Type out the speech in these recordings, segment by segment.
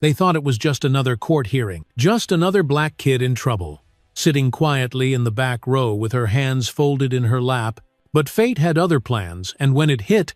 They thought it was just another court hearing, just another black kid in trouble, sitting quietly in the back row with her hands folded in her lap. But fate had other plans, and when it hit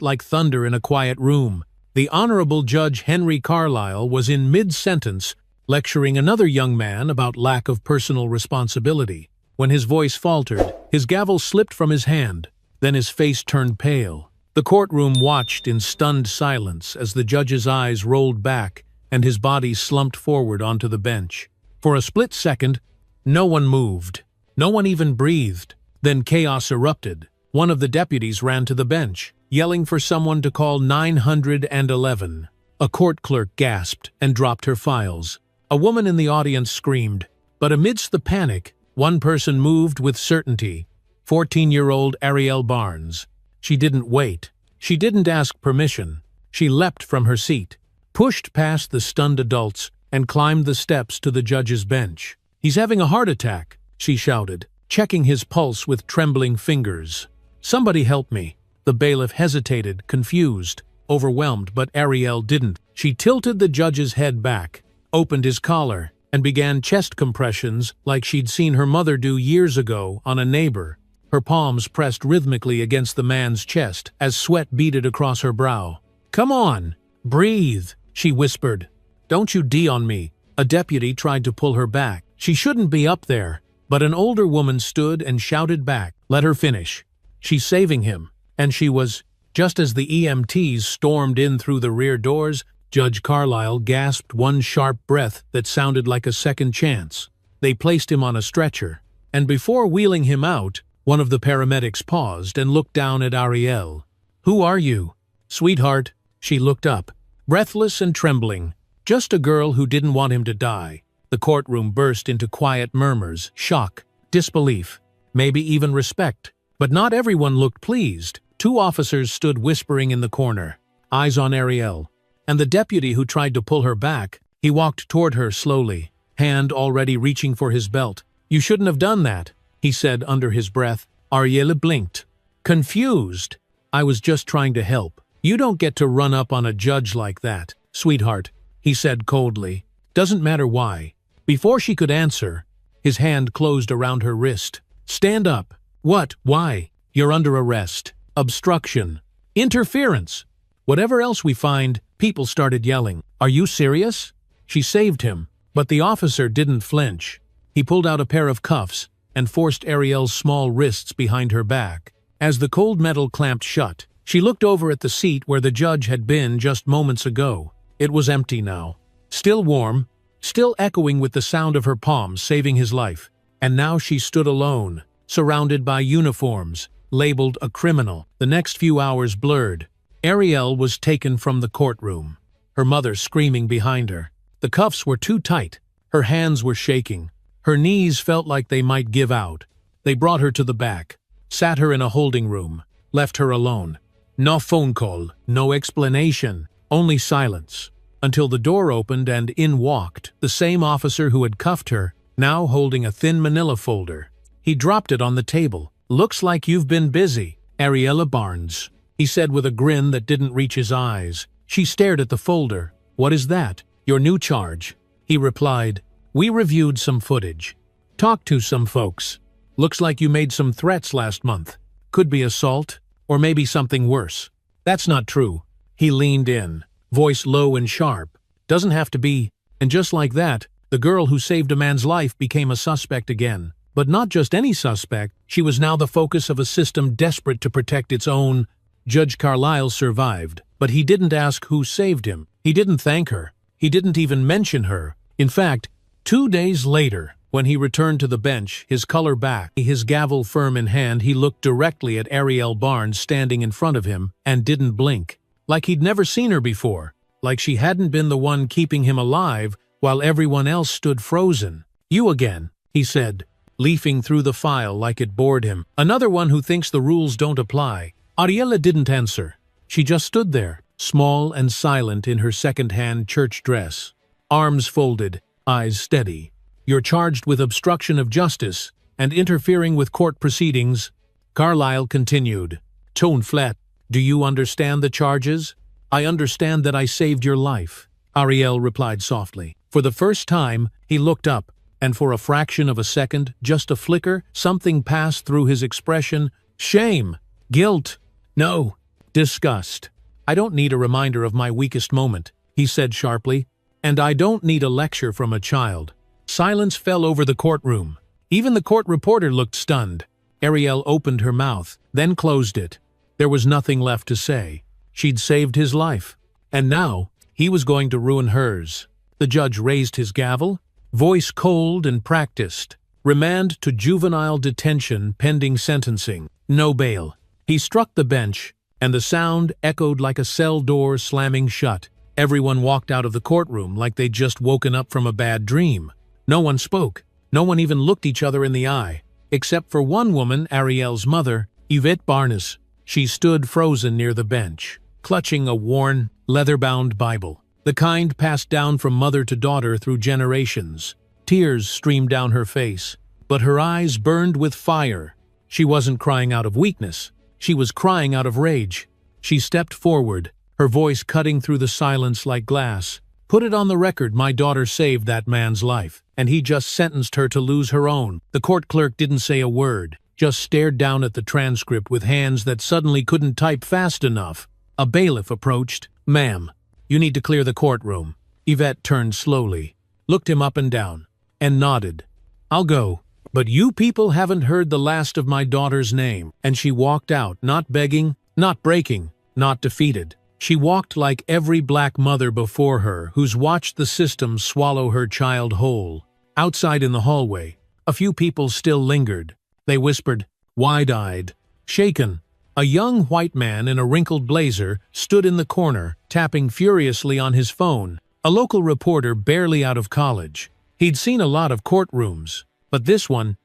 like thunder in a quiet room. The Honorable Judge Henry Carlisle was in mid-sentence, lecturing another young man about lack of personal responsibility. When his voice faltered, his gavel slipped from his hand, then his face turned pale. The courtroom watched in stunned silence as the judge's eyes rolled back and his body slumped forward onto the bench. For a split second, no one moved. No one even breathed. Then chaos erupted. One of the deputies ran to the bench, yelling for someone to call 911. A court clerk gasped and dropped her files. A woman in the audience screamed. But amidst the panic, one person moved with certainty. 14-year-old Ariel Barnes. She didn't wait. She didn't ask permission. She leapt from her seat, pushed past the stunned adults, and climbed the steps to the judge's bench. "He's having a heart attack," she shouted, checking his pulse with trembling fingers. "Somebody help me." The bailiff hesitated, confused, overwhelmed, but Ariel didn't. She tilted the judge's head back, opened his collar, and began chest compressions like she'd seen her mother do years ago on a neighbor. Her palms pressed rhythmically against the man's chest as sweat beaded across her brow. "Come on, breathe," she whispered. "Don't you D on me." A deputy tried to pull her back. She shouldn't be up there, but an older woman stood and shouted back, "Let her finish. She's saving him." And she was. Just as the EMTs stormed in through the rear doors, Judge Carlisle gasped one sharp breath that sounded like a second chance. They placed him on a stretcher, and before wheeling him out, one of the paramedics paused and looked down at Ariel. "Who are you?" "Sweetheart." She looked up, breathless and trembling. Just a girl who didn't want him to die. The courtroom burst into quiet murmurs, shock, disbelief, maybe even respect. But not everyone looked pleased. Two officers stood whispering in the corner, eyes on Ariel. And the deputy who tried to pull her back, he walked toward her slowly, hand already reaching for his belt. "You shouldn't have done that," he said under his breath. Ariel blinked, confused. "I was just trying to help. You don't get to run up on a judge like that." "Sweetheart," he said coldly. "Doesn't matter why." Before she could answer, his hand closed around her wrist. "Stand up." "What? Why?" "You're under arrest. Obstruction. Interference." Whatever else we find, people started yelling. "Are you serious?" She saved him, but the officer didn't flinch. He pulled out a pair of cuffs and forced Ariel's small wrists behind her back. As the cold metal clamped shut, she looked over at the seat where the judge had been just moments ago. It was empty now. Still warm, still echoing with the sound of her palms saving his life. And now she stood alone, surrounded by uniforms, labeled a criminal. The next few hours blurred. Ariel was taken from the courtroom, her mother screaming behind her. The cuffs were too tight. Her hands were shaking. Her knees felt like they might give out. They brought her to the back, sat her in a holding room, left her alone. No phone call, no explanation, only silence. Until the door opened and in walked the same officer who had cuffed her, now holding a thin manila folder. He dropped it on the table. "Looks like you've been busy, Ariella Barnes," he said with a grin that didn't reach his eyes. She stared at the folder. "What is that?" "Your new charge," he replied. "We reviewed some footage. Talked to some folks. Looks like you made some threats last month. Could be assault, or maybe something worse." "That's not true." He leaned in, voice low and sharp. "Doesn't have to be." And just like that, the girl who saved a man's life became a suspect again. But not just any suspect, she was now the focus of a system desperate to protect its own. Judge Carlisle survived, but he didn't ask who saved him. He didn't thank her. He didn't even mention her. In fact, 2 days later, when he returned to the bench, his color back, his gavel firm in hand, he looked directly at Ariel Barnes standing in front of him and didn't blink. Like he'd never seen her before, like she hadn't been the one keeping him alive while everyone else stood frozen. "You again," he said, leafing through the file like it bored him. "Another one who thinks the rules don't apply." Ariella didn't answer. She just stood there, small and silent in her second-hand church dress. Arms folded, eyes steady. "You're charged with obstruction of justice and interfering with court proceedings," Carlisle continued, tone flat. "Do you understand the charges?" "I understand that I saved your life." Ariel replied softly. For the first time, he looked up, and for a fraction of a second, just a flicker, something passed through his expression. Shame. Guilt. No. Disgust. I don't need a reminder of my weakest moment, he said sharply. And I don't need a lecture from a child. Silence fell over the courtroom. Even the court reporter looked stunned. Ariel opened her mouth, then closed it. There was nothing left to say. She'd saved his life. And now, he was going to ruin hers. The judge raised his gavel, voice cold and practiced. Remand to juvenile detention pending sentencing. No bail. He struck the bench, and the sound echoed like a cell door slamming shut. Everyone walked out of the courtroom like they'd just woken up from a bad dream. No one spoke. No one even looked each other in the eye. Except for one woman, Ariel's mother, Yvette Barnes. She stood frozen near the bench, clutching a worn, leather-bound Bible, the kind passed down from mother to daughter through generations. Tears streamed down her face, but her eyes burned with fire. She wasn't crying out of weakness. She was crying out of rage. She stepped forward, her voice cutting through the silence like glass. Put it on the record, my daughter saved that man's life, and he just sentenced her to lose her own. The court clerk didn't say a word, just stared down at the transcript with hands that suddenly couldn't type fast enough. A bailiff approached. Ma'am, you need to clear the courtroom. Yvette turned slowly, looked him up and down, and nodded. I'll go. But you people haven't heard the last of my daughter's name. And she walked out, not begging, not breaking, not defeated. She walked like every black mother before her who's watched the system swallow her child whole. Outside in the hallway, a few people still lingered. They whispered, wide-eyed, shaken. A young white man in a wrinkled blazer stood in the corner, tapping furiously on his phone. A local reporter barely out of college. He'd seen a lot of courtrooms, but this one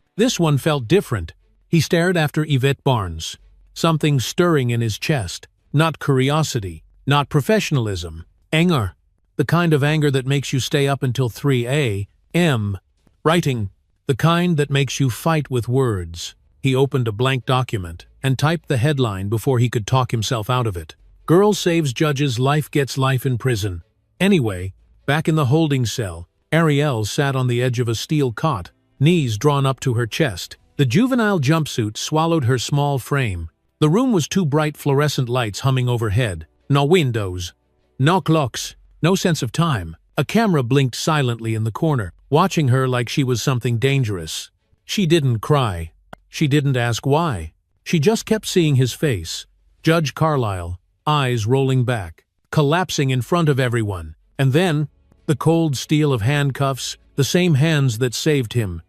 felt different. He stared after Yvette Barnes. Something stirring in his chest. Not curiosity, not professionalism. Anger. The kind of anger that makes you stay up until 3 a.m. writing. The kind that makes you fight with words. He opened a blank document and typed the headline before he could talk himself out of it. Girl saves judge's life gets life in prison. Anyway, back in the holding cell, Ariel sat on the edge of a steel cot, knees drawn up to her chest. The juvenile jumpsuit swallowed her small frame. The room was two bright fluorescent lights humming overhead. No windows, no clocks, no sense of time. A camera blinked silently in the corner, watching her like she was something dangerous. She didn't cry. She didn't ask why. She just kept seeing his face. Judge Carlisle, eyes rolling back, collapsing in front of everyone. And then, the cold steel of handcuffs, the same hands that saved him.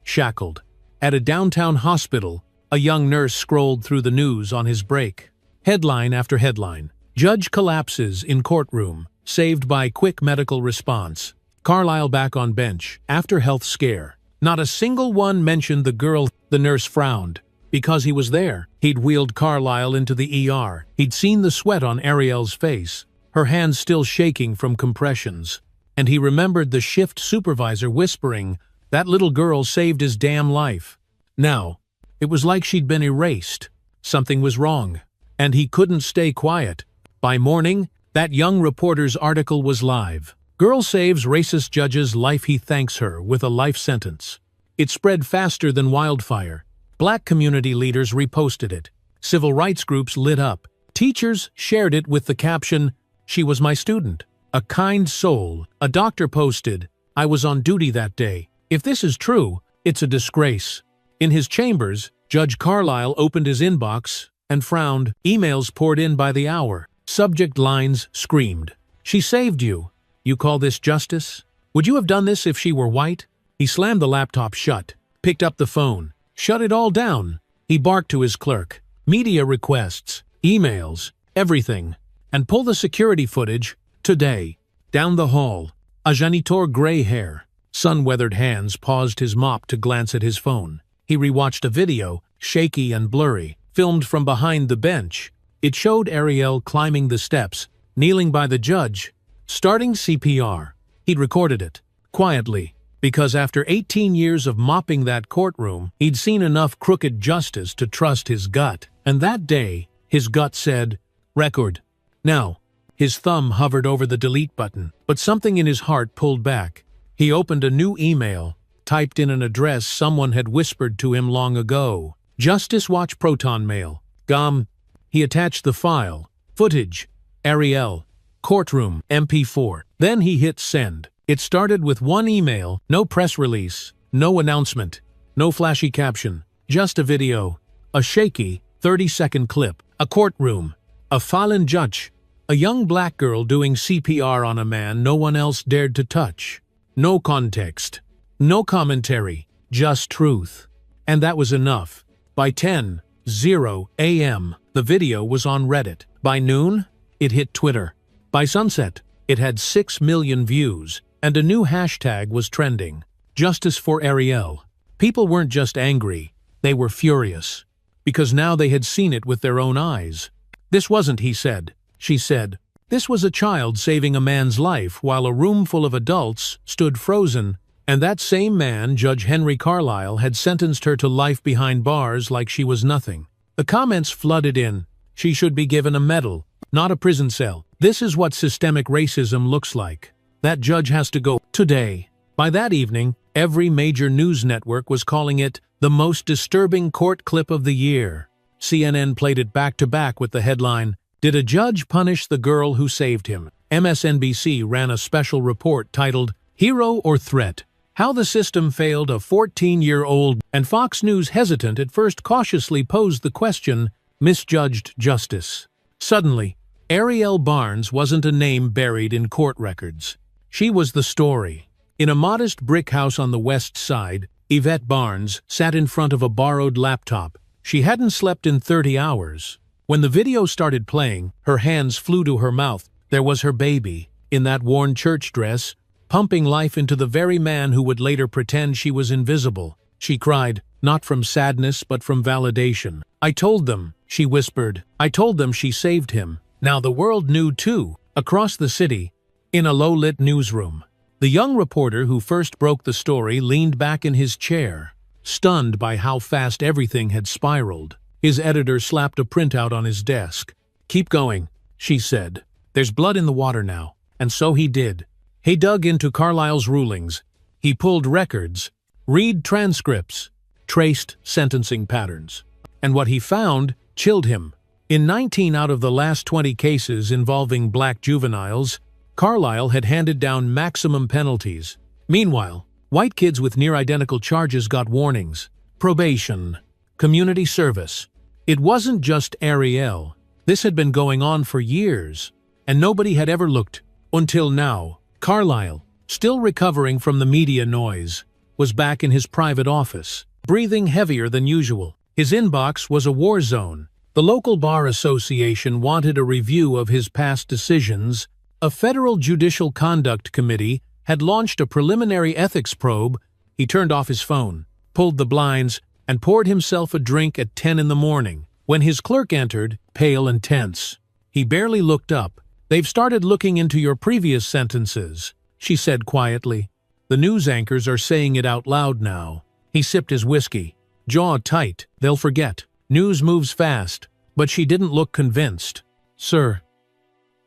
Shackled. At a downtown hospital, a young nurse scrolled through the news on his break. Headline after headline. Judge collapses in courtroom, saved by quick medical response. Carlisle back on bench, after health scare. Not a single one mentioned the girl. The nurse frowned. Because he was there. He'd wheeled Carlisle into the ER. He'd seen the sweat on Ariel's face, her hands still shaking from compressions. And he remembered the shift supervisor whispering, that little girl saved his damn life. Now, it was like she'd been erased. Something was wrong. And he couldn't stay quiet. By morning, that young reporter's article was live. Girl saves racist judge's life, he thanks her with a life sentence. It spread faster than wildfire. Black community leaders reposted it. Civil rights groups lit up. Teachers shared it with the caption, she was my student. A kind soul. A doctor posted, I was on duty that day. If this is true, it's a disgrace. In his chambers, Judge Carlisle opened his inbox and frowned. Emails poured in by the hour. Subject lines screamed. She saved you. You call this justice? Would you have done this if she were white? He slammed the laptop shut, picked up the phone, shut it all down. He barked to his clerk. Media requests, emails, everything. And pull the security footage, today. Down the hall, a janitor gray hair, sun-weathered hands paused his mop to glance at his phone. He rewatched a video, shaky and blurry, filmed from behind the bench. It showed Ariel climbing the steps, kneeling by the judge, starting CPR. He'd recorded it, quietly, because after 18 years of mopping that courtroom, he'd seen enough crooked justice to trust his gut. And that day, his gut said, record. Now, His thumb hovered over the delete button, but something in his heart pulled back. He opened a new email, typed in an address someone had whispered to him long ago. Justice Watch Proton Mail. Gum. He attached the file. Footage. Ariel. Courtroom. MP4. Then he hit send. It started with one email, no press release, no announcement, no flashy caption, just a video. A shaky, 30-second clip. A courtroom. A fallen judge. A young black girl doing CPR on a man no one else dared to touch. No context. No commentary. Just truth. And that was enough. By 10:00 a.m., the video was on Reddit. By noon, it hit Twitter. By sunset, it had 6 million views, and a new hashtag was trending. Justice for Ariel. People weren't just angry, they were furious. Because now they had seen it with their own eyes. This wasn't, he said. She said. This was a child saving a man's life while a room full of adults stood frozen, and that same man, Judge Henry Carlisle, had sentenced her to life behind bars like she was nothing. The comments flooded in. She should be given a medal, not a prison cell. This is what systemic racism looks like. That judge has to go today. By that evening, every major news network was calling it the most disturbing court clip of the year. CNN played it back-to-back with the headline, "Did a judge punish the girl who saved him?" MSNBC ran a special report titled, "Hero or Threat? How the System Failed a 14-Year-Old," and Fox News, hesitant at first, cautiously posed the question, misjudged justice. Suddenly, Ariel Barnes wasn't a name buried in court records. She was the story. In a modest brick house on the west side, Yvette Barnes sat in front of a borrowed laptop. She hadn't slept in 30 hours. When the video started playing, her hands flew to her mouth. There was her baby, in that worn church dress, pumping life into the very man who would later pretend she was invisible. She cried, not from sadness but from validation. "I told them," she whispered. "I told them she saved him." Now the world knew too. Across the city, in a low-lit newsroom, the young reporter who first broke the story leaned back in his chair, stunned by how fast everything had spiraled. His editor slapped a printout on his desk. "Keep going," she said. "There's blood in the water now." And so he did. He dug into Carlisle's rulings. He pulled records, read transcripts, traced sentencing patterns. And what he found chilled him. In 19 out of the last 20 cases involving black juveniles, Carlisle had handed down maximum penalties. Meanwhile, white kids with near-identical charges got warnings, probation, community service. It wasn't just Ariel. This had been going on for years, and nobody had ever looked. Until now, Carlisle, still recovering from the media noise, was back in his private office, breathing heavier than usual. His inbox was a war zone. The local bar association wanted a review of his past decisions. A federal judicial conduct committee had launched a preliminary ethics probe. He turned off his phone, pulled the blinds, and poured himself a drink at 10 in the morning. When his clerk entered, pale and tense, he barely looked up. "They've started looking into your previous sentences," she said quietly. "The news anchors are saying it out loud now." He sipped his whiskey, jaw tight. "They'll forget. News moves fast." But she didn't look convinced. "Sir,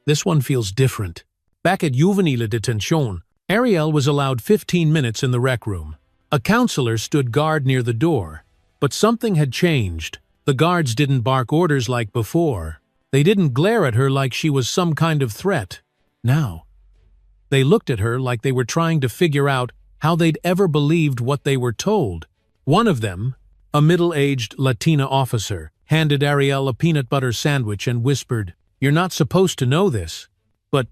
this one feels different." Back at Juvenile Detention, Ariel was allowed 15 minutes in the rec room. A counselor stood guard near the door. But something had changed. The guards didn't bark orders like before. They didn't glare at her like she was some kind of threat. Now, they looked at her like they were trying to figure out how they'd ever believed what they were told. One of them, a middle-aged Latina officer, handed Ariel a peanut butter sandwich and whispered, "You're not supposed to know this, but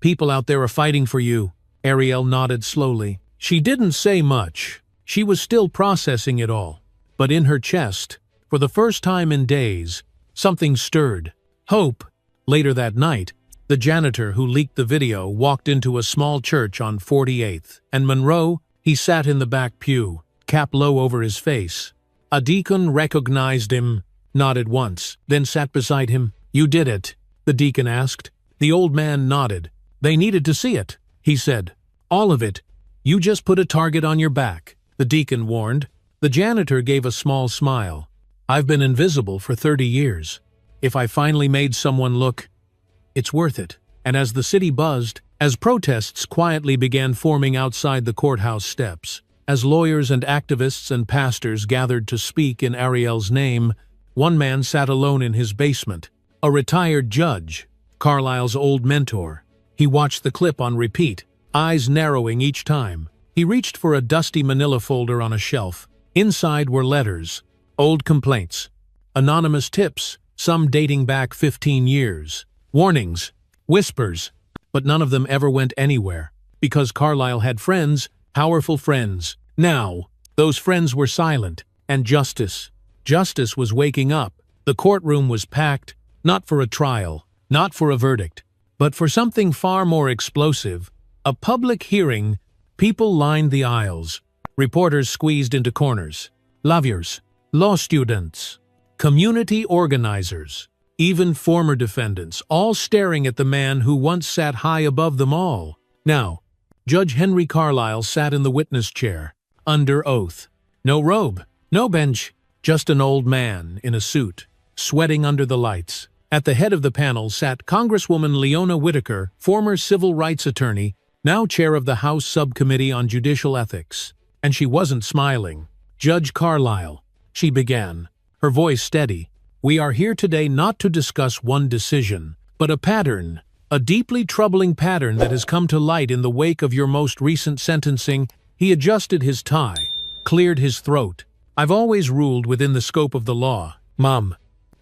people out there are fighting for you." Ariel nodded slowly. She didn't say much. She was still processing it all. But in her chest, for the first time in days, something stirred. Hope. Later that night, the janitor who leaked the video walked into a small church on 48th, and Monroe, he sat in the back pew, cap low over his face. A deacon recognized him, nodded once, then sat beside him. "You did it?" the deacon asked. The old man nodded. "They needed to see it," he said. "All of it. You just put a target on your back," the deacon warned. The janitor gave a small smile. "I've been invisible for 30 years. If I finally made someone look, It's worth it. And as the city buzzed, as protests quietly began forming outside the courthouse steps, as lawyers and activists and pastors gathered to speak in Ariel's name, one man sat alone in his basement, a retired judge, Carlisle's old mentor. He watched the clip on repeat, eyes narrowing each time. He reached for a dusty manila folder on a shelf. Inside were letters, old complaints, anonymous tips, some dating back 15 years, warnings, whispers, but none of them ever went anywhere, because Carlisle had friends, powerful friends. Now, those friends were silent, and justice was waking up. The courtroom was packed, not for a trial, not for a verdict, but for something far more explosive, a public hearing. People lined the aisles, reporters squeezed into corners, lawyers, law students, community organizers, even former defendants, all staring at the man who once sat high above them all. Now, Judge Henry Carlisle sat in the witness chair, under oath. No robe, no bench, just an old man in a suit, sweating under the lights. At the head of the panel sat Congresswoman Leona Whitaker, former civil rights attorney, now chair of the House Subcommittee on Judicial Ethics. And she wasn't smiling. "Judge Carlisle," she began, her voice steady, "we are here today not to discuss one decision, but a pattern, a deeply troubling pattern that has come to light in the wake of your most recent sentencing." He adjusted his tie, cleared his throat. "I've always ruled within the scope of the law, Mom.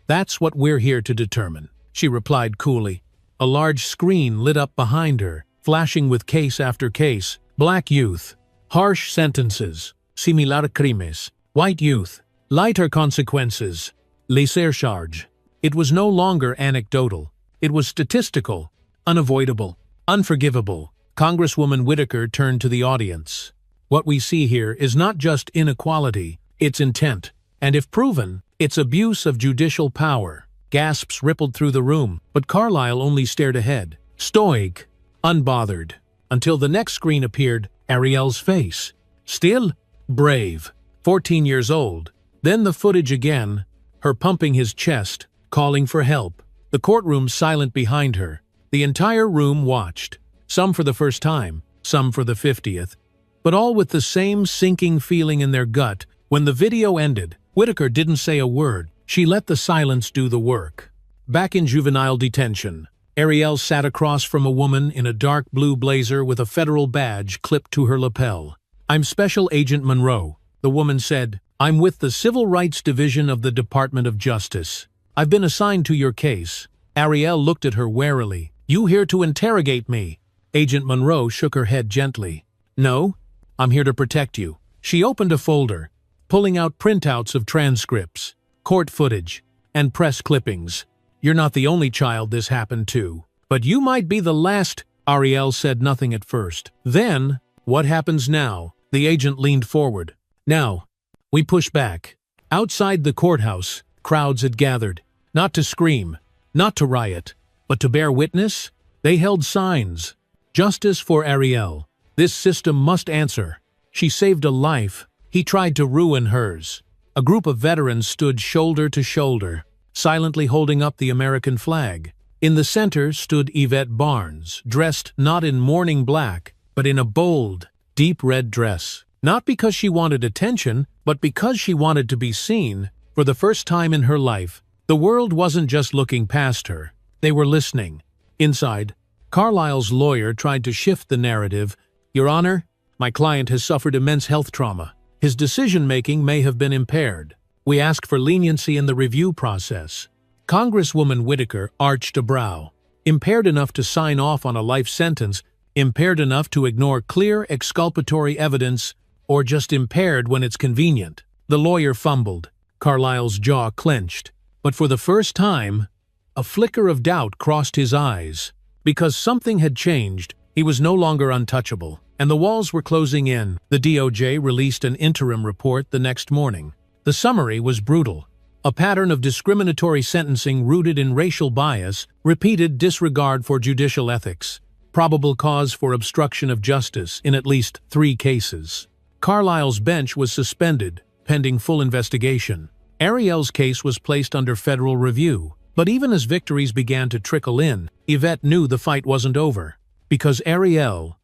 That's what we're here to determine," she replied coolly. A large screen lit up behind her, flashing with case after case. Black youth, harsh sentences, similar crimes. White youth, lighter consequences, lesser charge. It was no longer anecdotal. It was statistical, unavoidable, unforgivable. Congresswoman Whitaker turned to the audience. "What we see here is not just inequality, it's intent. And if proven, it's abuse of judicial power." Gasps rippled through the room, but Carlisle only stared ahead, stoic, unbothered, until the next screen appeared, Ariel's face. Still, brave, 14 years old. Then the footage again, her pumping his chest, calling for help. The courtroom silent behind her. The entire room watched, some for the first time, some for the 50th, but all with the same sinking feeling in their gut. When the video ended, Whitaker didn't say a word. She let the silence do the work. Back in juvenile detention, Ariel sat across from a woman in a dark blue blazer with a federal badge clipped to her lapel. "I'm Special Agent Monroe," the woman said. "I'm with the Civil Rights Division of the Department of Justice. I've been assigned to your case." Ariel looked at her warily. "You here to interrogate me?" Agent Monroe shook her head gently. "No, I'm here to protect you." She opened a folder, pulling out printouts of transcripts, court footage, and press clippings. "You're not the only child this happened to. But you might be the last." Ariel said nothing at first. "Then, what happens now?" The agent leaned forward. "Now, we push back." Outside the courthouse, crowds had gathered, not to scream, not to riot, but to bear witness. They held signs. "Justice for Ariel. This system must answer. She saved a life. He tried to ruin hers." A group of veterans stood shoulder to shoulder, silently holding up the American flag. In the center stood Yvette Barnes, dressed not in mourning black, but in a bold, deep red dress. Not because she wanted attention, but because she wanted to be seen. For the first time in her life, the world wasn't just looking past her. They were listening. Inside, Carlisle's lawyer tried to shift the narrative. "Your Honor, my client has suffered immense health trauma. His decision-making may have been impaired. We ask for leniency in the review process." Congresswoman Whitaker arched a brow. Impaired enough to sign off on a life sentence, impaired enough to ignore clear exculpatory evidence, or just impaired when it's convenient. The lawyer fumbled. Carlisle's jaw clenched. But for the first time, a flicker of doubt crossed his eyes. Because something had changed, he was no longer untouchable, and the walls were closing in. The DOJ released an interim report the next morning. The summary was brutal. A pattern of discriminatory sentencing rooted in racial bias, repeated disregard for judicial ethics, probable cause for obstruction of justice in at least 3 cases. Carlisle's bench was suspended, pending full investigation. Ariel's case was placed under federal review. But even as victories began to trickle in, Yvette knew the fight wasn't over, because Ariel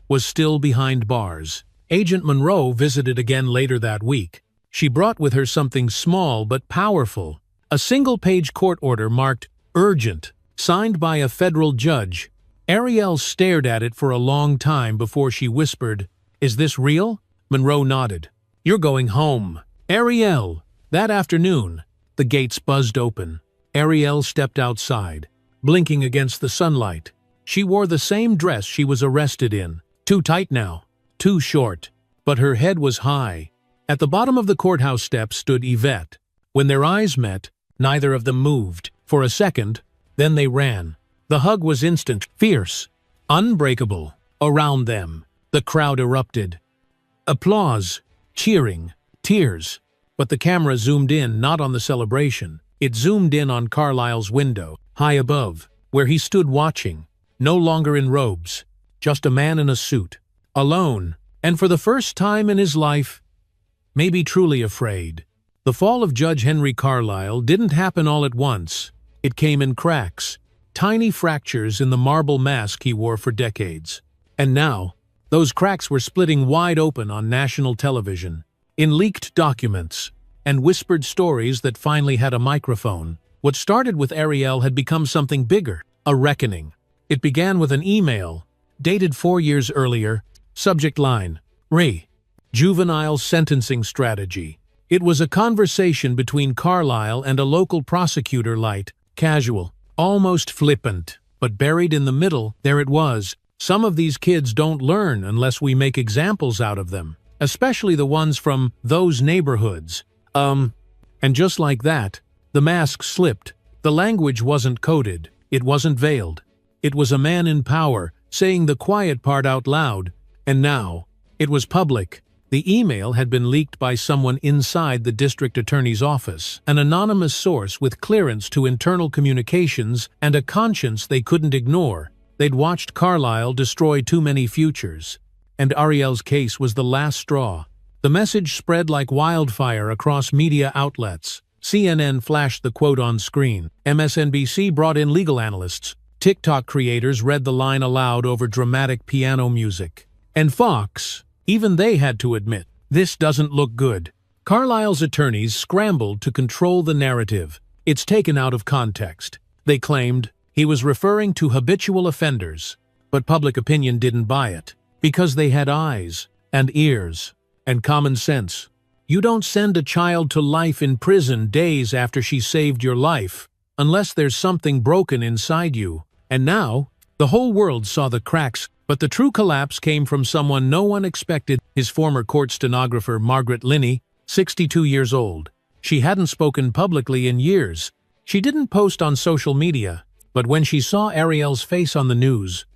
was still behind bars. Agent Monroe visited again later that week. She brought with her something small but powerful, a single-page court order marked urgent, signed by a federal judge. Ariel stared at it for a long time before she whispered, "Is this real?" Monroe nodded. "You're going home." "Ariel!" That afternoon, the gates buzzed open. Ariel stepped outside, blinking against the sunlight. She wore the same dress she was arrested in. Too tight now, too short. But her head was high. At the bottom of the courthouse steps stood Yvette. When their eyes met, neither of them moved. For a second, then they ran. The hug was instant, fierce, unbreakable. Around them, the crowd erupted. Applause, cheering, tears. But the camera zoomed in not on the celebration. It zoomed in on Carlisle's window, high above, where he stood watching, no longer in robes, just a man in a suit, alone, and for the first time in his life, maybe truly afraid. The fall of Judge Henry Carlisle didn't happen all at once. It came in cracks, tiny fractures in the marble mask he wore for decades. And now, those cracks were splitting wide open on national television, in leaked documents, and whispered stories that finally had a microphone. What started with Ariel had become something bigger, a reckoning. It began with an email, dated 4 years earlier, subject line, Juvenile Sentencing Strategy. It was a conversation between Carlisle and a local prosecutor, light, casual, almost flippant. But buried in the middle, there it was. Some of these kids don't learn unless we make examples out of them, especially the ones from those neighborhoods. And just like that, the mask slipped. The language wasn't coded. It wasn't veiled. It was a man in power saying the quiet part out loud. And now, it was public. The email had been leaked by someone inside the district attorney's office, an anonymous source with clearance to internal communications and a conscience they couldn't ignore. They'd watched Carlisle destroy too many futures, and Ariel's case was the last straw. The message spread like wildfire across media outlets. CNN flashed the quote on screen. MSNBC brought in legal analysts. TikTok creators read the line aloud over dramatic piano music. And Fox, even they had to admit, this doesn't look good. Carlisle's attorneys scrambled to control the narrative. It's taken out of context. They claimed he was referring to habitual offenders, but public opinion didn't buy it, because they had eyes and ears and common sense. You don't send a child to life in prison days after she saved your life, unless there's something broken inside you. And now, the whole world saw the cracks, but the true collapse came from someone no one expected, his former court stenographer Margaret Linney, 62 years old. She hadn't spoken publicly in years. She didn't post on social media, but when she saw Ariel's face on the news,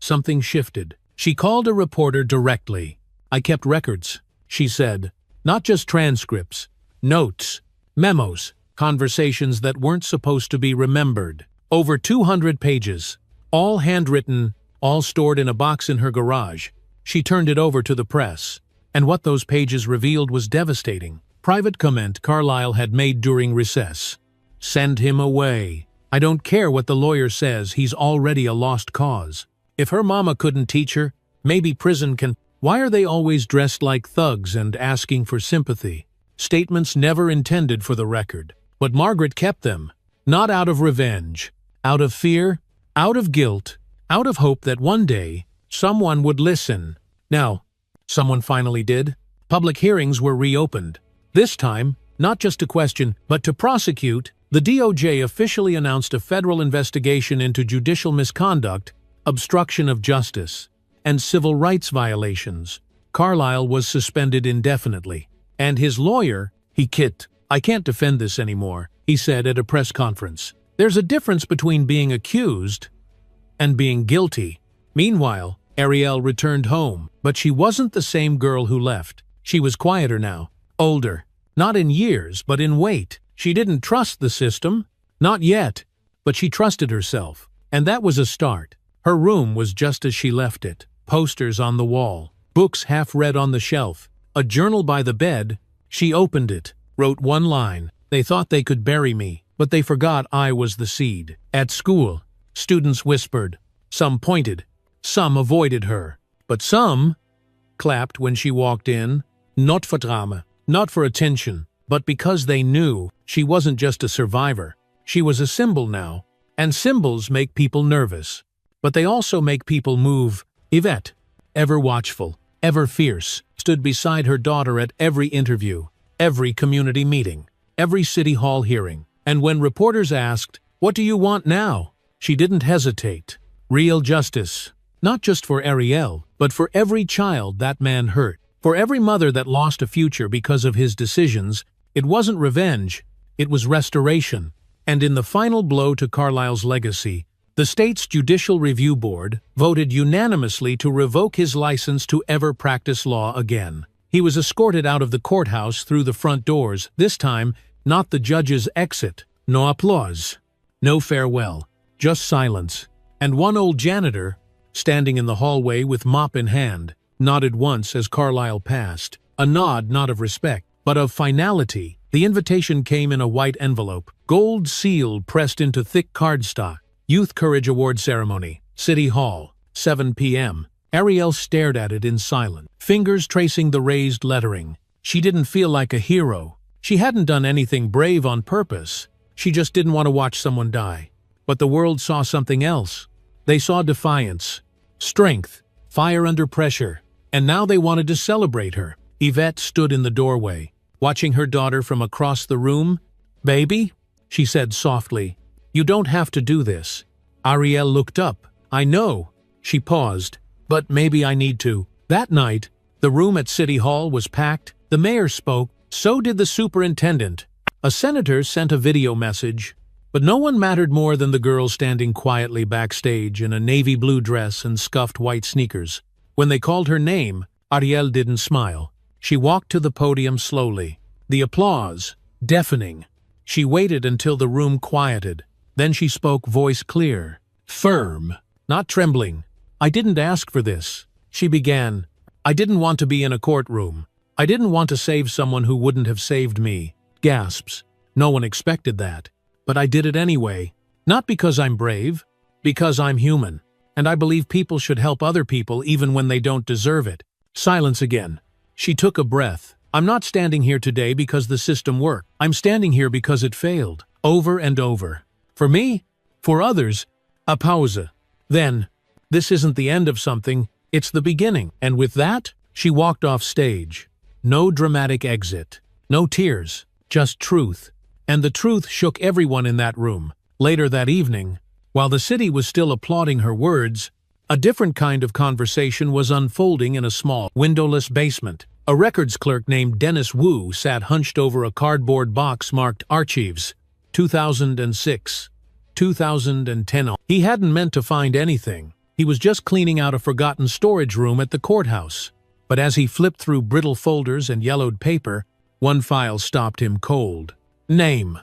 something shifted. She called a reporter directly. "I kept records," she said. "Not just transcripts, notes, memos, conversations that weren't supposed to be remembered. Over 200 pages, all handwritten, all stored in a box in her garage." She turned it over to the press, and what those pages revealed was devastating. Private comment Carlisle had made during recess. "Send him away. I don't care what the lawyer says, he's already a lost cause. If her mama couldn't teach her, maybe prison can. Why are they always dressed like thugs and asking for sympathy?" Statements never intended for the record. But Margaret kept them, not out of revenge, out of fear, out of guilt, out of hope that one day, someone would listen. Now, someone finally did. Public hearings were reopened. This time, not just to question, but to prosecute. The DOJ officially announced a federal investigation into judicial misconduct, obstruction of justice, and civil rights violations. Carlisle was suspended indefinitely. And his lawyer, "I can't defend this anymore," he said at a press conference. "There's a difference between being accused and being guilty." Meanwhile, Ariel returned home, but she wasn't the same girl who left. She was quieter now, older, not in years, but in weight. She didn't trust the system, not yet, but she trusted herself. And that was a start. Her room was just as she left it. Posters on the wall, books half read on the shelf, a journal by the bed. She opened it, wrote one line, "They thought they could bury me, But they forgot I was the seed. At school, students whispered. Some pointed. Some avoided her. But some clapped when she walked in. Not for drama, not for attention, but because they knew she wasn't just a survivor. She was a symbol now. And symbols make people nervous. But they also make people move. Yvette, ever watchful, ever fierce, stood beside her daughter at every interview, every community meeting, every city hall hearing. And when reporters asked, "What do you want now?" she didn't hesitate. Real justice. Not just for Ariel, but for every child that man hurt. For every mother that lost a future because of his decisions. It wasn't revenge, it was restoration. And in the final blow to Carlisle's legacy, the state's Judicial Review Board voted unanimously to revoke his license to ever practice law again. He was escorted out of the courthouse through the front doors, this time not the judge's exit. No applause, no farewell, just silence. And one old janitor, standing in the hallway with mop in hand, nodded once as Carlisle passed. A nod not of respect, but of finality. The invitation came in a white envelope, gold seal pressed into thick cardstock. Youth Courage Award Ceremony, City Hall, 7 p.m. Ariel stared at it in silence, fingers tracing the raised lettering. She didn't feel like a hero. She hadn't done anything brave on purpose. She just didn't want to watch someone die. But the world saw something else. They saw defiance, strength, fire under pressure, and now they wanted to celebrate her. Yvette stood in the doorway, watching her daughter from across the room. "Baby," she said softly, "you don't have to do this." Ariel looked up. "I know." She paused. "But maybe I need to." That night, the room at City Hall was packed. The mayor spoke. So did the superintendent. A senator sent a video message. But no one mattered more than the girl standing quietly backstage in a navy blue dress and scuffed white sneakers. When they called her name, Ariel didn't smile. She walked to the podium slowly. The applause, deafening. She waited until the room quieted. Then she spoke, voice clear, firm, not trembling. "I didn't ask for this," she began. "I didn't want to be in a courtroom. I didn't want to save someone who wouldn't have saved me." Gasps. No one expected that. But I did it anyway. Not because I'm brave, because I'm human. And I believe people should help other people even when they don't deserve it. Silence again. She took a breath. "I'm not standing here today because the system worked. I'm standing here because it failed. Over and over. For me, for others, a pause. Then, this isn't the end of something, it's the beginning." And with that, she walked off stage. No dramatic exit. No tears. Just truth. And the truth shook everyone in that room. Later that evening, while the city was still applauding her words, a different kind of conversation was unfolding in a small, windowless basement. A records clerk named Dennis Wu sat hunched over a cardboard box marked Archives, 2006, 2010. He hadn't meant to find anything. He was just cleaning out a forgotten storage room at the courthouse. But as he flipped through brittle folders and yellowed paper, one file stopped him cold. Name: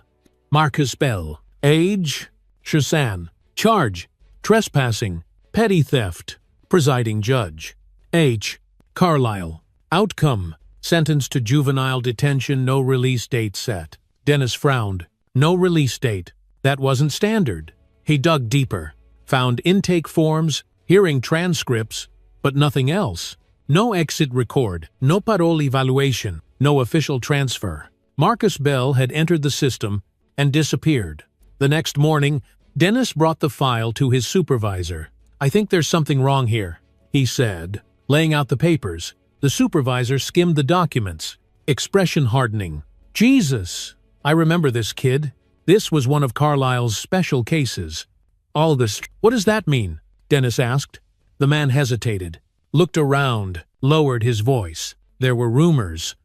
Marcus Bell. Age: Shazan. Charge: trespassing, petty theft. Presiding judge: H. Carlisle. Outcome: sentenced to juvenile detention, no release date set. Dennis frowned. No release date. That wasn't standard. He dug deeper, found intake forms, hearing transcripts, but nothing else. No exit record, no parole evaluation, no official transfer. Marcus Bell had entered the system and disappeared. The next morning, Dennis brought the file to his supervisor. "I think there's something wrong here," he said, laying out the papers. The supervisor skimmed the documents, expression hardening. "Jesus, I remember this kid. This was one of Carlisle's special cases." "All this, what does that mean?" Dennis asked. The man hesitated, looked around, lowered his voice. There were rumors.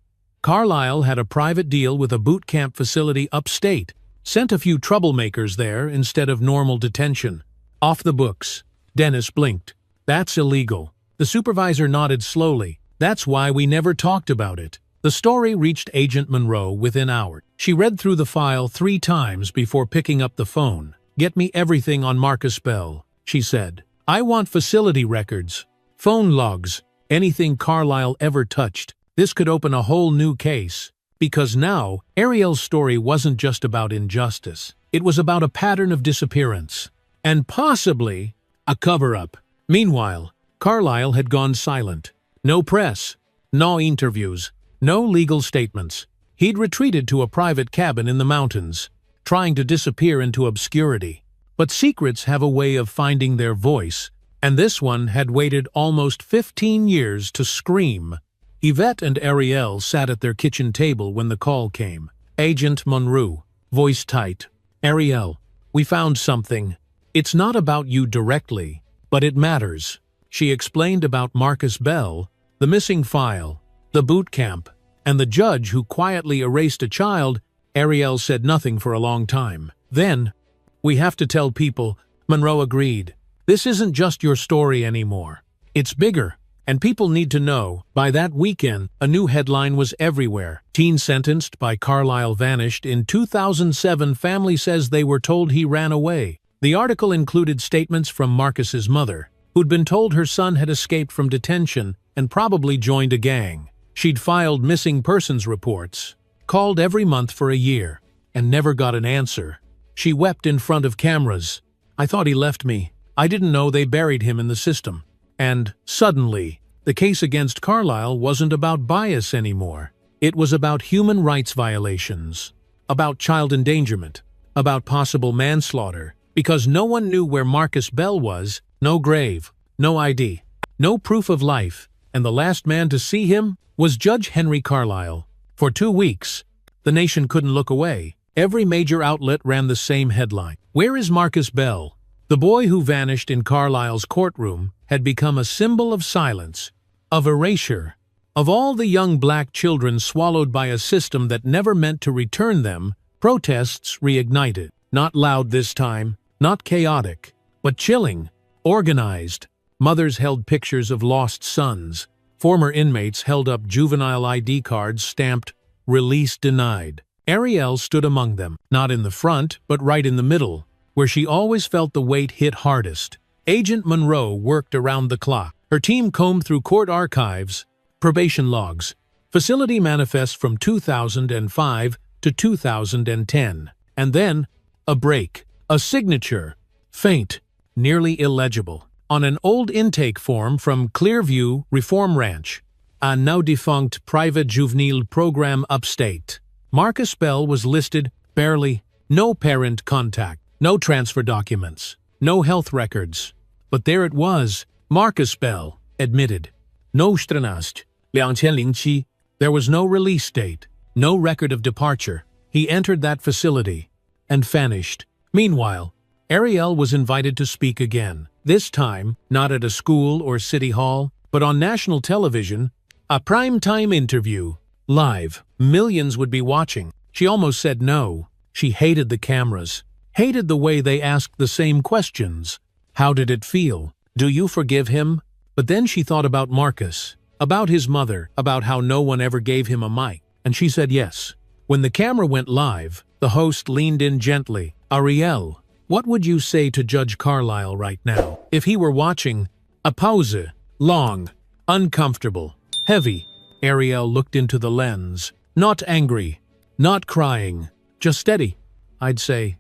Carlisle had a private deal with a boot camp facility upstate, sent a few troublemakers there instead of normal detention. Off the books. Dennis blinked. "That's illegal." The supervisor nodded slowly. "That's why we never talked about it." The story reached Agent Monroe within hours. She read through the file 3 times before picking up the phone. "Get me everything on Marcus Bell," she said. "I want facility records, phone logs, anything Carlisle ever touched. This could open a whole new case." Because now, Ariel's story wasn't just about injustice. It was about a pattern of disappearance, and possibly a cover-up. Meanwhile, Carlyle had gone silent. No press, no interviews, no legal statements. He'd retreated to a private cabin in the mountains, trying to disappear into obscurity. But secrets have a way of finding their voice, and this one had waited almost 15 years to scream. Yvette and Ariel sat at their kitchen table when the call came. Agent Monroe, voice tight. Ariel, we found something. It's not about you directly, but it matters. She explained about Marcus Bell, the missing file, the boot camp, and the judge who quietly erased a child. Ariel said nothing for a long time. Then, we have to tell people, Monroe agreed. This isn't just your story anymore. It's bigger, and people need to know. By that weekend, a new headline was everywhere. Teen sentenced by Carlyle vanished in 2007. Family says they were told he ran away. The article included statements from Marcus's mother, who'd been told her son had escaped from detention and probably joined a gang. She'd filed missing persons reports, called every month for a year, and never got an answer. She wept in front of cameras. I thought he left me. I didn't know they buried him in the system. And, suddenly, the case against Carlyle wasn't about bias anymore. It was about human rights violations, about child endangerment, about possible manslaughter, because no one knew where Marcus Bell was, no grave, no ID, no proof of life, and the last man to see him was Judge Henry Carlyle. For 2 weeks, the nation couldn't look away. Every major outlet ran the same headline. Where is Marcus Bell? The boy who vanished in Carlyle's courtroom had become a symbol of silence, of erasure, of all the young black children swallowed by a system that never meant to return them. Protests reignited. Not loud this time, not chaotic, but chilling, organized. Mothers held pictures of lost sons. Former inmates held up juvenile ID cards stamped, "Release denied." Ariel stood among them, not in the front, but right in the middle, where she always felt the weight hit hardest. Agent Monroe worked around the clock. Her team combed through court archives, probation logs, facility manifests from 2005 to 2010. And then, a break, a signature, faint, nearly illegible, on an old intake form from Clearview Reform Ranch, a now-defunct private juvenile program upstate. Marcus Bell was listed, barely, no parent contact. No transfer documents, no health records. But there it was, Marcus Bell, admitted. No Strenast, 2007. There was no release date, no record of departure. He entered that facility and vanished. Meanwhile, Ariel was invited to speak again. This time, not at a school or city hall, but on national television, a prime-time interview. Live, millions would be watching. She almost said no. She hated the cameras. Hated the way they asked the same questions. How did it feel? Do you forgive him? But then she thought about Marcus, about his mother, about how no one ever gave him a mic, and she said yes. When the camera went live, the host leaned in gently. Ariel, what would you say to Judge Carlyle right now? If he were watching, a pause, long, uncomfortable, heavy. Ariel looked into the lens, not angry, not crying, just steady. I'd say,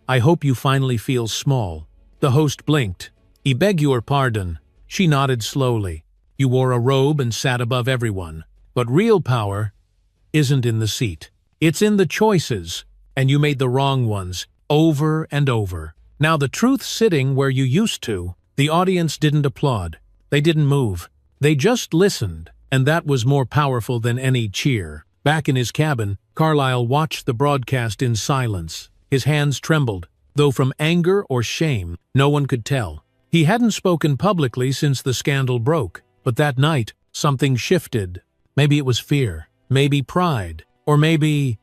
I hope you finally feel small. The host blinked. I beg your pardon. She nodded slowly. You wore a robe and sat above everyone. But real power isn't in the seat. It's in the choices. And you made the wrong ones, over and over. Now the truth's sitting where you used to. The audience didn't applaud. They didn't move. They just listened. And that was more powerful than any cheer. Back in his cabin, Carlyle watched the broadcast in silence. His hands trembled, though from anger or shame, no one could tell. He hadn't spoken publicly since the scandal broke, but that night, something shifted. Maybe it was fear, maybe pride, or maybe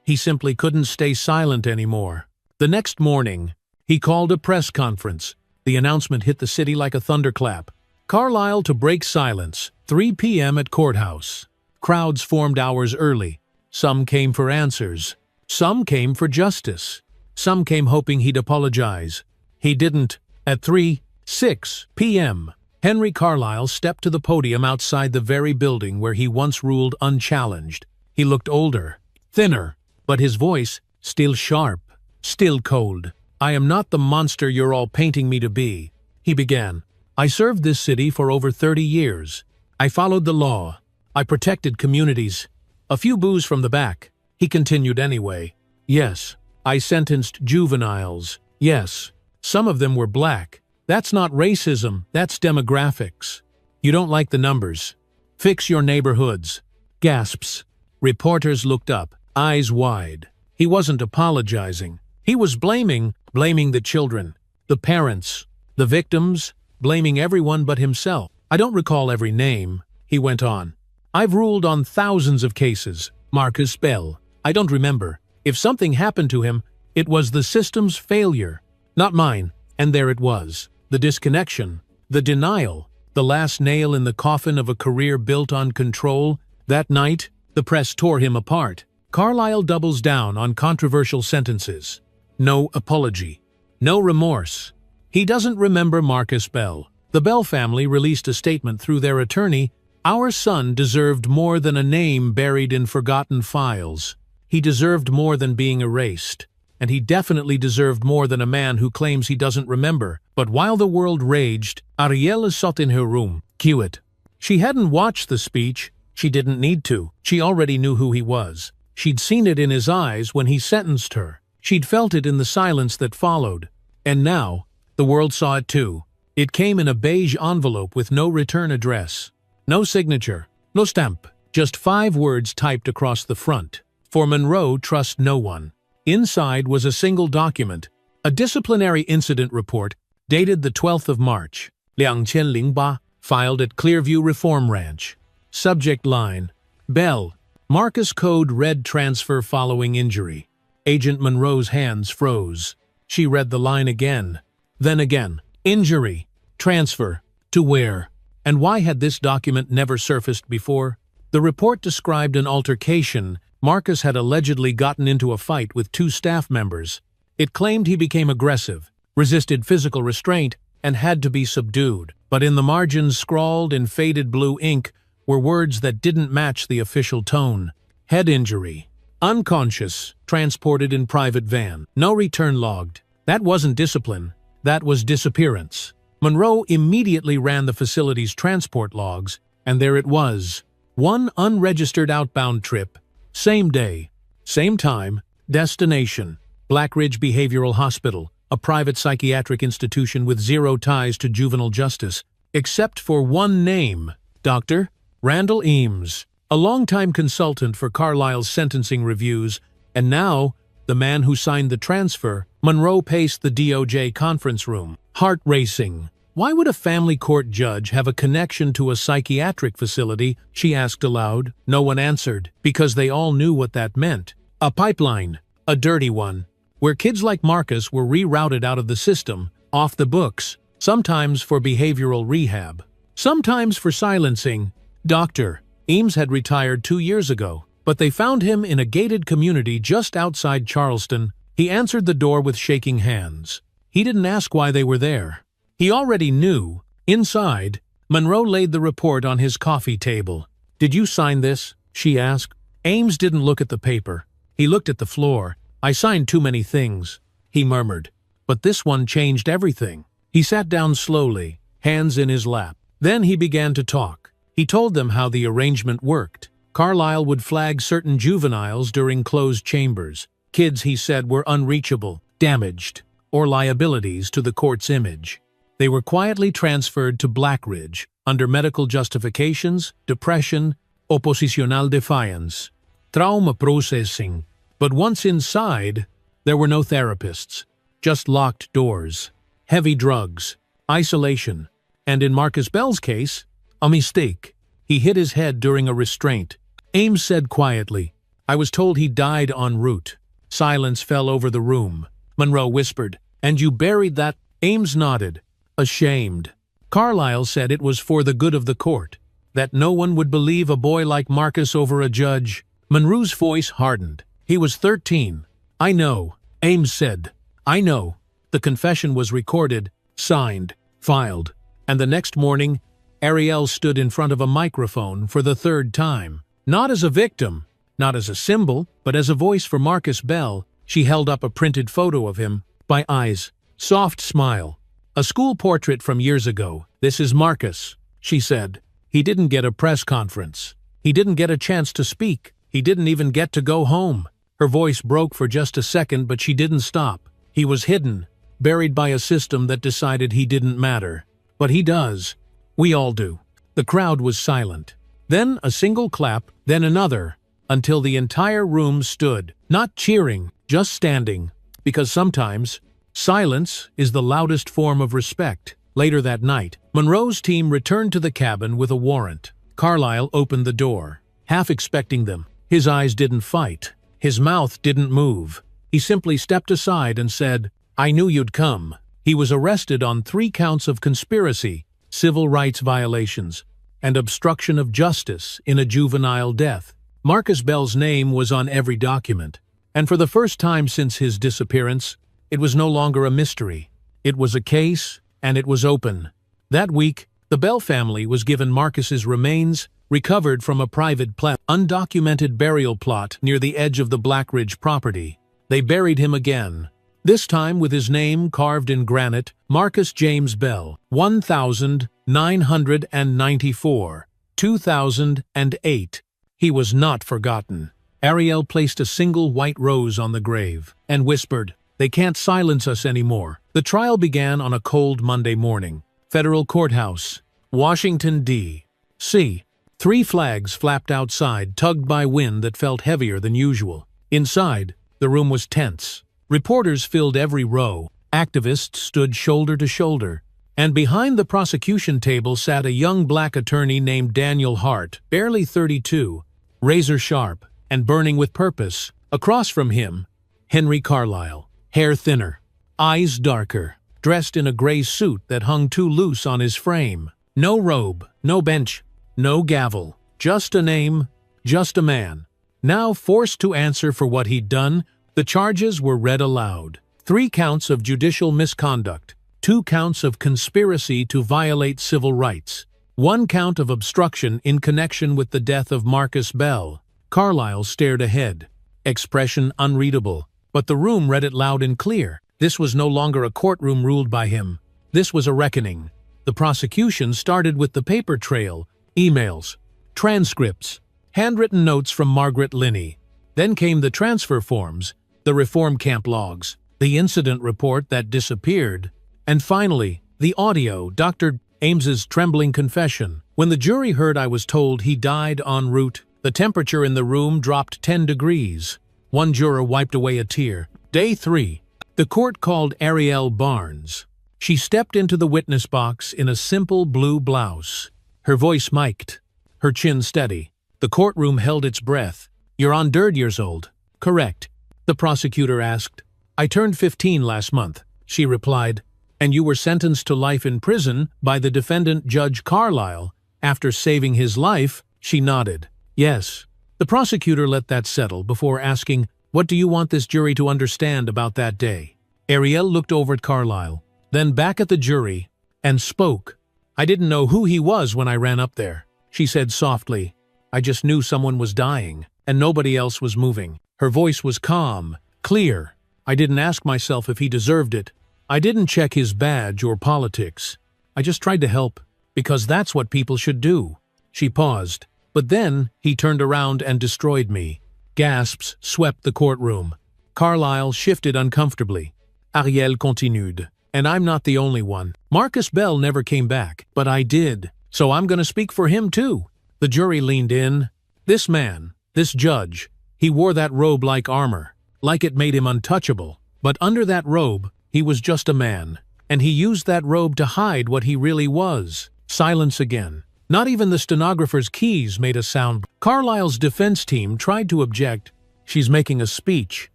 he simply couldn't stay silent anymore. The next morning, he called a press conference. The announcement hit the city like a thunderclap. Carlyle to break silence, 3 p.m. at courthouse. Crowds formed hours early. Some came for answers. Some came for justice. Some came hoping he'd apologize. He didn't. At 3:06 p.m., Henry Carlyle stepped to the podium outside the very building where he once ruled unchallenged. He looked older, thinner, but his voice still sharp. still cold. "I am not the monster you're all painting me to be," he began. "I served this city for over 30 years. I followed the law. I protected communities. A few boos from the back," he continued anyway. "Yes, I sentenced juveniles. Yes, some of them were black. That's not racism, that's demographics. You don't like the numbers. Fix your neighborhoods." Gasps. Reporters looked up, eyes wide. He wasn't apologizing. He was blaming the children, the parents, the victims, blaming everyone but himself. "I don't recall every name," he went on. "I've ruled on thousands of cases. Marcus Bell. I don't remember. If something happened to him, it was the system's failure, not mine." And there it was. The disconnection, the denial, the last nail in the coffin of a career built on control. That night, the press tore him apart. Carlyle doubles down on controversial sentences. No apology. No remorse. He doesn't remember Marcus Bell. The Bell family released a statement through their attorney. "Our son deserved more than a name buried in forgotten files. He deserved more than being erased. And he definitely deserved more than a man who claims he doesn't remember." But while the world raged, Ariella sat in her room. Cue it. She hadn't watched the speech. She didn't need to. She already knew who he was. She'd seen it in his eyes when he sentenced her. She'd felt it in the silence that followed. And now, the world saw it too. It came in a beige envelope with no return address. No signature. No stamp. Just 5 words typed across the front. "For Monroe, trust no one." Inside was a single document, a disciplinary incident report dated the 12th of March, 2008, filed at Clearview Reform Ranch. Subject line: Bell, Marcus Code Red transfer following injury. Agent Monroe's hands froze. She read the line again, then again. Injury, transfer, to where? And why had this document never surfaced before? The report described an altercation. Marcus had allegedly gotten into a fight with 2 staff members. It claimed he became aggressive, resisted physical restraint, and had to be subdued. But in the margins, scrawled in faded blue ink, were words that didn't match the official tone. Head injury. Unconscious, transported in private van. No return logged. That wasn't discipline. That was disappearance. Monroe immediately ran the facility's transport logs, and there it was. 1 unregistered outbound trip. Same day, same time, destination, Blackridge Behavioral Hospital, a private psychiatric institution with 0 ties to juvenile justice, except for 1 name, Dr. Randall Eames, a longtime consultant for Carlyle's sentencing reviews, and now the man who signed the transfer. Monroe paced the DOJ conference room, heart racing. Why would a family court judge have a connection to a psychiatric facility, she asked aloud. No one answered, because they all knew what that meant. A pipeline, a dirty one, where kids like Marcus were rerouted out of the system, off the books, sometimes for behavioral rehab, sometimes for silencing. Dr. Eames had retired 2 years ago, but they found him in a gated community just outside Charleston. He answered the door with shaking hands. He didn't ask why they were there. He already knew. Inside, Monroe laid the report on his coffee table. "Did you sign this?" she asked. Eames didn't look at the paper. He looked at the floor. "I signed too many things," he murmured. "But this one changed everything." He sat down slowly, hands in his lap. Then he began to talk. He told them how the arrangement worked. Carlyle would flag certain juveniles during closed chambers. Kids, he said, were unreachable, damaged, or liabilities to the court's image. They were quietly transferred to Blackridge under medical justifications, depression, oppositional defiance, trauma processing. But once inside, there were no therapists, just locked doors, heavy drugs, isolation, and in Marcus Bell's case, a mistake. He hit his head during a restraint. Eames said quietly, "I was told he died en route." Silence fell over the room. Monroe whispered, "And you buried that?" Eames nodded, ashamed. Carlyle said it was for the good of the court, that no one would believe a boy like Marcus over a judge. Monroe's voice hardened. "He was 13. I know," Eames said. "I know." The confession was recorded, signed, filed, and the next morning, Ariel stood in front of a microphone for the 3rd time. Not as a victim, not as a symbol, but as a voice for Marcus Bell. She held up a printed photo of him. By eyes. Soft smile. A school portrait from years ago. This is Marcus, she said. He didn't get a press conference. He didn't get a chance to speak. He didn't even get to go home. Her voice broke for just a second, but she didn't stop. He was hidden, buried by a system that decided he didn't matter. But he does. We all do. The crowd was silent. Then a single clap, then another, until the entire room stood, not cheering, just standing, because sometimes silence is the loudest form of respect. Later that night, Monroe's team returned to the cabin with a warrant. Carlisle opened the door, half expecting them. His eyes didn't fight. His mouth didn't move. He simply stepped aside and said, "I knew you'd come." He was arrested on 3 counts of conspiracy, civil rights violations, and obstruction of justice in a juvenile death. Marcus Bell's name was on every document, and for the first time since his disappearance, it was no longer a mystery. It was a case, and it was open. That week, the Bell family was given Marcus's remains, recovered from a private undocumented burial plot near the edge of the Blackridge property. They buried him again, this time with his name carved in granite, Marcus James Bell, 1994, 2008. He was not forgotten. Ariel placed a single white rose on the grave and whispered, "They can't silence us anymore." The trial began on a cold Monday morning. Federal Courthouse, Washington, D.C. 3 flags flapped outside, tugged by wind that felt heavier than usual. Inside, the room was tense. Reporters filled every row. Activists stood shoulder to shoulder. And behind the prosecution table sat a young black attorney named Daniel Hart, barely 32, razor sharp, and burning with purpose. Across from him, Henry Carlisle, hair thinner, eyes darker, dressed in a gray suit that hung too loose on his frame. No robe, no bench, no gavel, just a name, just a man. Now forced to answer for what he'd done, the charges were read aloud. 3 counts of judicial misconduct, 2 counts of conspiracy to violate civil rights, 1 count of obstruction in connection with the death of Marcus Bell. Carlisle stared ahead, expression unreadable, but the room read it loud and clear. This was no longer a courtroom ruled by him. This was a reckoning. The prosecution started with the paper trail, emails, transcripts, handwritten notes from Margaret Linney. Then came the transfer forms, the reform camp logs, the incident report that disappeared, and finally, the audio, Dr. Ames's trembling confession. When the jury heard I was told he died en route, the temperature in the room dropped 10 degrees. One juror wiped away a tear. Day 3. The court called Ariel Barnes. She stepped into the witness box in a simple blue blouse. Her voice mic'd, her chin steady. The courtroom held its breath. "You're on 3 years old." "Correct," the prosecutor asked. "I turned 15 last month," she replied. "And you were sentenced to life in prison by the defendant Judge Carlisle after saving his life?" She nodded. "Yes." The prosecutor let that settle before asking, "What do you want this jury to understand about that day?" Ariel looked over at Carlisle, then back at the jury, and spoke. "I didn't know who he was when I ran up there," she said softly. "I just knew someone was dying, and nobody else was moving." Her voice was calm, clear. "I didn't ask myself if he deserved it. I didn't check his badge or politics. I just tried to help, because that's what people should do." She paused. "But then he turned around and destroyed me." Gasps swept the courtroom. Carlisle shifted uncomfortably. Ariel continued. "And I'm not the only one. Marcus Bell never came back, but I did. So I'm going to speak for him too." The jury leaned in. This man, this judge, he wore that robe like armor, like it made him untouchable. But under that robe, he was just a man, and he used that robe to hide what he really was. Silence again. Not even the stenographer's keys made a sound. Carlisle's defense team tried to object. "She's making a speech,"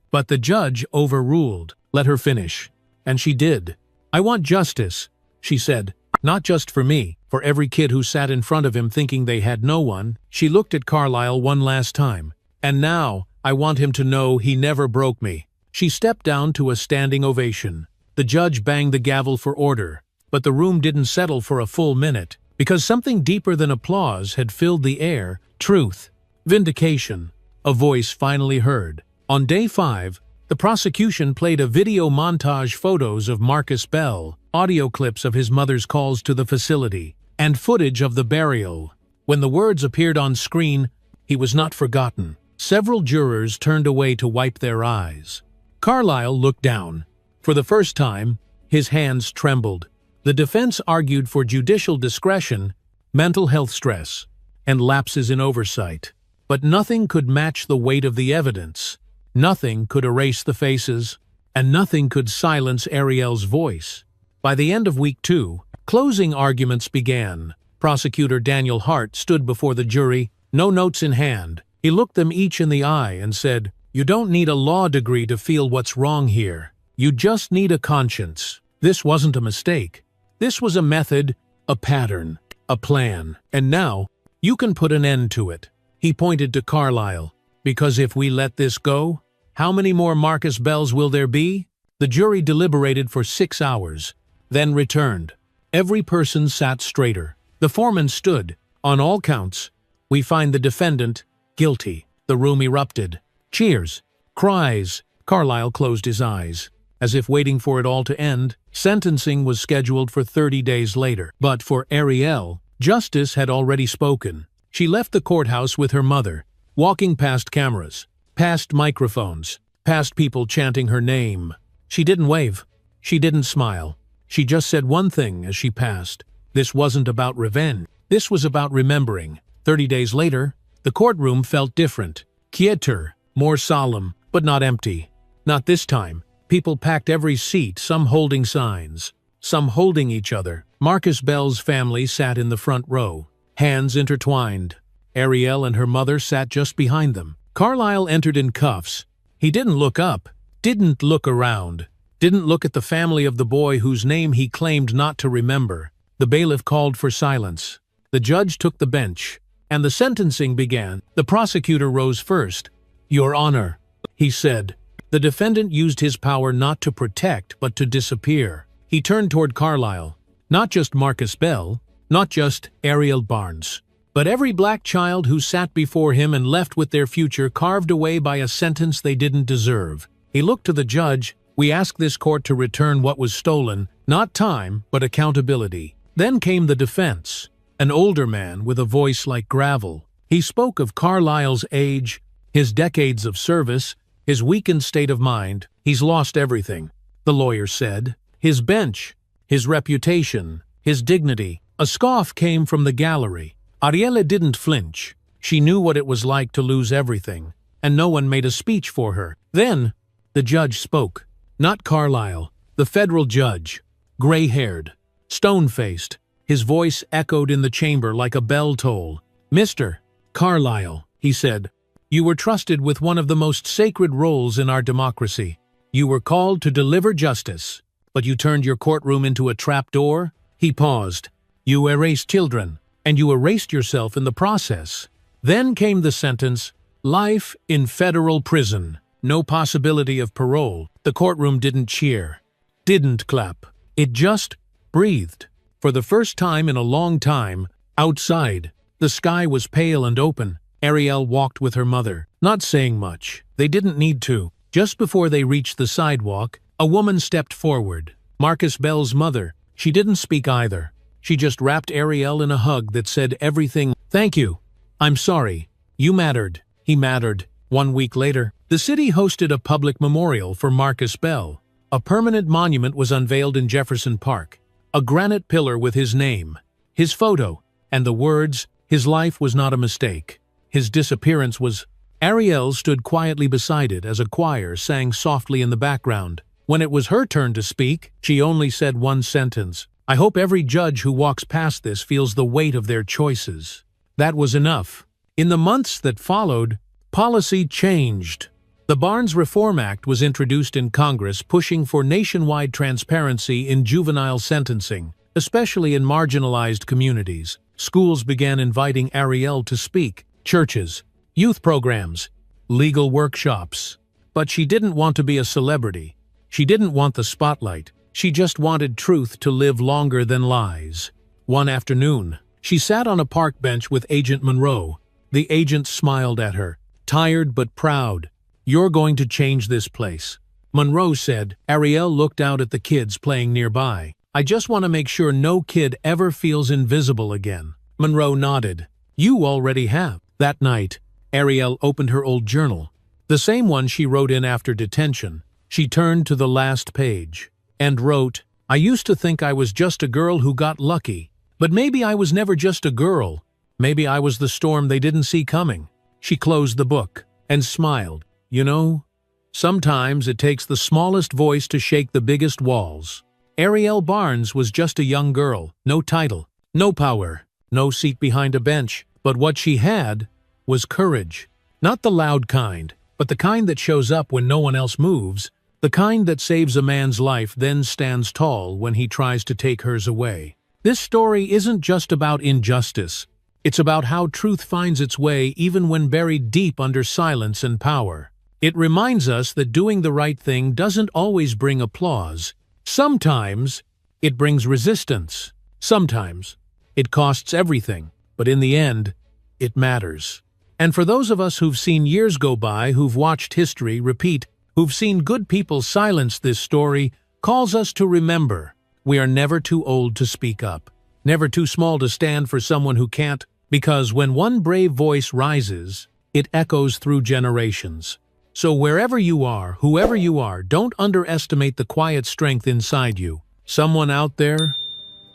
but the judge overruled. "Let her finish." And she did. "I want justice," she said. "Not just for me, for every kid who sat in front of him thinking they had no one." She looked at Carlisle one last time. "And now, I want him to know he never broke me." She stepped down to a standing ovation. The judge banged the gavel for order, but the room didn't settle for a full minute, because something deeper than applause had filled the air. Truth. Vindication. A voice finally heard. On day 5, The prosecution played a video montage photos of Marcus Bell, audio clips of his mother's calls to the facility, and footage of the burial. When the words appeared on screen, he was not forgotten. Several jurors turned away to wipe their eyes. Carlyle looked down. For the first time, his hands trembled. The defense argued for judicial discretion, mental health stress, and lapses in oversight. But nothing could match the weight of the evidence. Nothing could erase the faces, and nothing could silence Ariel's voice. By the end of week 2, closing arguments began. Prosecutor Daniel Hart stood before the jury, no notes in hand. He looked them each in the eye and said, "You don't need a law degree to feel what's wrong here. You just need a conscience. This wasn't a mistake. This was a method, a pattern, a plan. And now, you can put an end to it." He pointed to Carlyle. "Because if we let this go, how many more Marcus Bells will there be?" The jury deliberated for 6 hours, then returned. Every person sat straighter. The foreman stood. "On all counts, we find the defendant guilty." The room erupted. Cheers. Cries. Carlyle closed his eyes, as if waiting for it all to end. Sentencing was scheduled for 30 days later. But for Ariel, justice had already spoken. She left the courthouse with her mother, walking past cameras, past microphones, past people chanting her name. She didn't wave. She didn't smile. She just said one thing as she passed. This wasn't about revenge. This was about remembering. 30 days later, the courtroom felt different. Quieter, more solemn, but not empty. Not this time. People packed every seat, some holding signs, some holding each other. Marcus Bell's family sat in the front row, hands intertwined. Ariel and her mother sat just behind them. Carlyle entered in cuffs. He didn't look up, didn't look around, didn't look at the family of the boy whose name he claimed not to remember. The bailiff called for silence. The judge took the bench, and the sentencing began. The prosecutor rose first. "Your Honor," he said. The defendant used his power not to protect, but to disappear. He turned toward Carlyle. Not just Marcus Bell, not just Ariel Barnes, but every black child who sat before him and left with their future carved away by a sentence they didn't deserve. He looked to the judge. "We ask this court to return what was stolen, not time, but accountability." Then came the defense, an older man with a voice like gravel. He spoke of Carlyle's age, his decades of service, his weakened state of mind. "He's lost everything," the lawyer said. "His bench, his reputation, his dignity." A scoff came from the gallery. Arielle didn't flinch. She knew what it was like to lose everything, and no one made a speech for her. Then, the judge spoke. Not Carlyle, the federal judge, gray-haired, stone-faced. His voice echoed in the chamber like a bell toll. "Mr. Carlyle," he said, "you were trusted with one of the most sacred roles in our democracy. You were called to deliver justice, but you turned your courtroom into a trapdoor." He paused. "You erased children, and you erased yourself in the process." Then came the sentence, life in federal prison. No possibility of parole. The courtroom didn't cheer, didn't clap. It just breathed. For the first time in a long time, outside, the sky was pale and open. Ariel walked with her mother, not saying much. They didn't need to. Just before they reached the sidewalk, a woman stepped forward. Marcus Bell's mother. She didn't speak either. She just wrapped Ariel in a hug that said everything. "Thank you. I'm sorry. You mattered." He mattered. 1 week later, the city hosted a public memorial for Marcus Bell. A permanent monument was unveiled in Jefferson Park. A granite pillar with his name, his photo, and the words, "His life was not a mistake. His disappearance was." Ariel stood quietly beside it as a choir sang softly in the background. When it was her turn to speak, she only said one sentence. "I hope every judge who walks past this feels the weight of their choices." That was enough. In the months that followed, policy changed. The Barnes Reform Act was introduced in Congress, pushing for nationwide transparency in juvenile sentencing, especially in marginalized communities. Schools began inviting Ariel to speak, churches, youth programs, legal workshops. But she didn't want to be a celebrity. She didn't want the spotlight. She just wanted truth to live longer than lies. One afternoon, she sat on a park bench with Agent Monroe. The agent smiled at her, tired but proud. You're going to change this place." Monroe said. Ariel looked out at the kids playing nearby. "I just want to make sure no kid ever feels invisible again." Monroe nodded. "You already have." That night, Ariel opened her old journal, the same one she wrote in after detention. She turned to the last page and wrote, "I used to think I was just a girl who got lucky. But maybe I was never just a girl. Maybe I was the storm they didn't see coming." She closed the book and smiled. "You know, sometimes it takes the smallest voice to shake the biggest walls." Ariel Barnes was just a young girl, no title, no power, no seat behind a bench. But what she had was courage. Not the loud kind, but the kind that shows up when no one else moves, the kind that saves a man's life then stands tall when he tries to take hers away. This story isn't just about injustice. It's about how truth finds its way even when buried deep under silence and power. It reminds us that doing the right thing doesn't always bring applause. Sometimes it brings resistance. Sometimes it costs everything, but in the end, it matters. And for those of us who've seen years go by, who've watched history repeat, who've seen good people silence this story, calls us to remember, we are never too old to speak up, never too small to stand for someone who can't, because when one brave voice rises, it echoes through generations. So wherever you are, whoever you are, don't underestimate the quiet strength inside you. Someone out there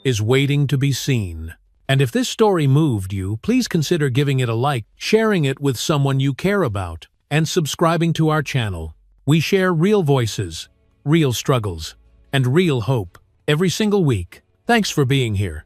is waiting to be seen. And if this story moved you, please consider giving it a like, sharing it with someone you care about, and subscribing to our channel. We share real voices, real struggles, and real hope every single week. Thanks for being here.